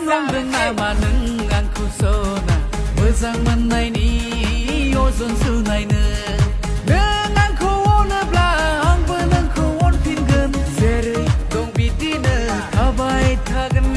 नंदों नामा नों आंखौ सना मोजां मोननायनि अजन सुनायनो नों आंखौ अनोब्ला आंबो नोंखौ अनफिनगोन जेरै दं बिदिनो थाबाय थागोन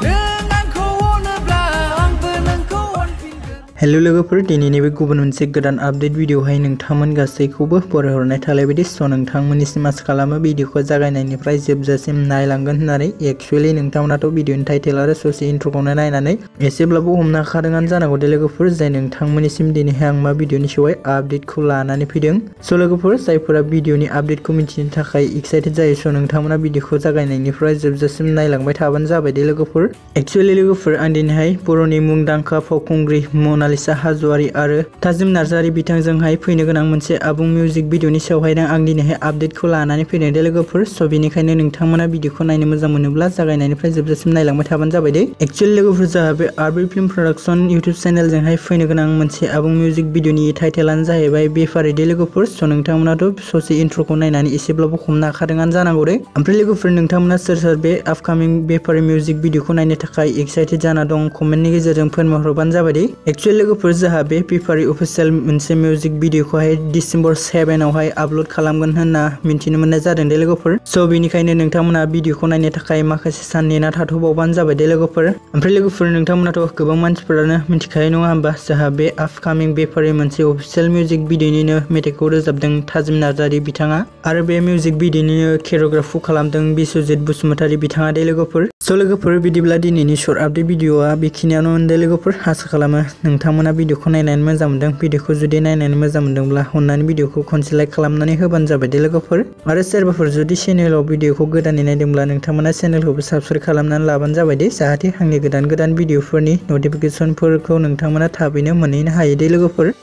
नों आंखौ अनोब्ला आंबो नोंखौ अनफिनगोन। हेलो लोगोफोर, दिनैनि बे गुबुन मोनसे गोदान आपडेट भिडिअहाय नोंथांमोन गासैखौबो बरायहरनाय थालायबायदि। स' नोंथांमोननिसिम आसा खालामो भिडिअखौ जागायनायनिफ्राय जोबजासिम नायलांगोन होननानै। एक्चुअली नोंथांमोनाथ' भिडिअनि टाइटेल आरो ससे इन्ट्र'खौनो नायनानै एसेब्लाबो हमनो हाखादोंआनो जानांगौ दे लोगोफोर, जाय नोंथांमोननिसिम दिनैहाय आं मा भिडिअनि सायावहाय आपडेटखौ लानानै फैदों। स' लोगोफोर, जायफोरा भिडिअनि आपडेटखौ मिथिनो थाखाय एक्साइटेड जायो, स' नोंथांमोना भिडिअखौ जागायनायनिफ्राय जोबजासिम नायलांबाय थाबानो जाबाय दे लोगोफोर। एक्चुअली लोगोफोर, आं दिनैहाय बर'नि मुंदांखा फावखुंग्रि मनालिसा हाज'वारि आरो थाजिम नार्जारि बिथांजोंहाय फैनो गोनां मोनसे आबुं मिउजिक भिडिअनि सायावहायनो आं दिनैहाय आपडेटखौ लानानै फैदों दे लोगोफोर। स' बेनिखायनो नोंथांमोना भिडिअखौ नायनो मोजां मोनोब्ला जागायनायनिफ्राय जोबजासिम नायलांबाय थाबानो जाबाय दे। एक्चुअली लोगोफोर, जोंहा बे आरबि फिल्म प्रडाक्शन इउटुब चेनेलजोंहाय फैनो गोनां मोनसे आबुं मिउजिक भिडिअनि टाइटेलानो जाहैबाय बेफारि दे लोगोफोर। स' नोंथांमोनाथ' ससे इन्ट्र'खौ नायनानै एसेब्लाबो हमनो हाखादोंआनो जानांगौ दे। ओमफ्राय लोगोफोर, नोंथांमोना सोर सोर बे आपकामिं बेफारि मिउजिक भिडिअखौ नायनो थाखाय एक्साइटेड जाना दं कमेन्टनि गेजेरजों फोरमायहरबानो जाबाय दे। एक्चुअली लोगोफोर, जोंहा बे बेफारि अफिसियेल मोनसे मिउजिक भिडिअखौहाय डिसेम्बर 7आवहाय आपल'ड खालामगोन होनना मिन्थिनो मोननाय जादों दे लोगोफोर। स' बेनिखायनो नोंथांमोना भिडिअखौ नायनो थाखाय माखासे सान नेना थाथ'बावबानो जाबाय दे लोगोफोर। ओमफ्राय लोगोफोर, नोंथांमोनाथ' गोबां मानसिफोरानो मिथिखायो नङा होमबा, जोंहा बे आपकामिं बेफारि मोनसे अफिसियेल मिउजिक भिडिअनिनो मेथाइखौ रोजाबदों थाजिम नार्जारि बिथाङा, आरो बे मिउजिक भिडिअनिनो केरिय'ग्राफखौ खालामदों बिस्वजित बसुमतारी बिथाङा दे लोगोफोर। स' लोगोफोर, बिदिब्ला दिनैनि शर्ट आपडेट भिडिअआ बेखिनियावनो दे लोगोफोर। आसा खालामो नोंथांमोना भिडिअखौ नायनानै मोजां मोनदों। भिडिअखौ जुदि नायनानै मोजां मोनदोंब्ला अननानै भिडिअखौ खनसे लाइक खालामनानै होबानो जाबाय दे लोगोफोर। आरो सोरबाफोर जुदि चेनेलाव भिडिअखौ गोदानै नायदोंब्ला नोंथांमोना चेनेलखौबो साबस्क्राइब खालामनानै लाबानो जाबाय दे, जाहाथे आंनि गोदान भिडिअफोरनि नटिफिकेसनफोरखौ नोंथांमोना थाबैनो मोनहैनो हायो दे लोगोफोर।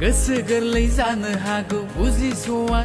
गोसो गोरलै जानो हागौ बुजिस'आ।